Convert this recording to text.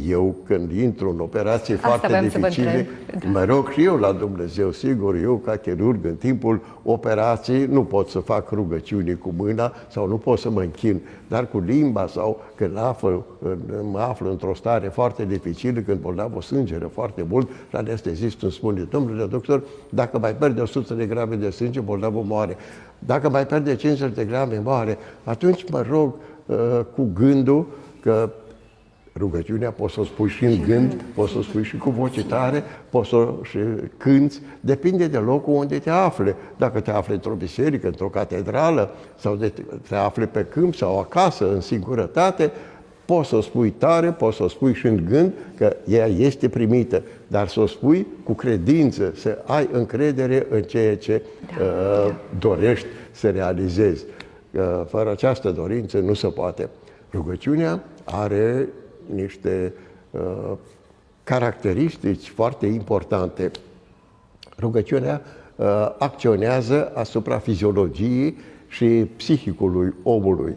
Eu, când intru în operații foarte voiam să vă dificile, mă rog și eu la Dumnezeu, sigur, eu ca chirurg în timpul operației nu pot să fac rugăciuni cu mâna sau nu pot să mă închin, dar cu limba sau când mă aflu într-o stare foarte dificilă, când bolnavul sângeră foarte mult, și anestezistul îmi spune: domnule doctor, dacă mai pierde 100 de grame de sânge, bolnavul moare. Dacă mai pierde 50 de grame, moare. Atunci mă rog cu gândul că rugăciunea poți să o spui și în gând, poți să o spui și cu voce tare, poți să o și cânți, depinde de locul unde te afli. Dacă te afli într-o biserică, într-o catedrală, sau te afli pe câmp sau acasă, în singurătate, poți să o spui tare, poți să o spui și în gând, că ea este primită, dar să o spui cu credință, să ai încredere în ceea ce dorești să realizezi. Fără această dorință nu se poate. Rugăciunea are niște caracteristici foarte importante. Rugăciunea acționează asupra fiziologiei și psihicului omului.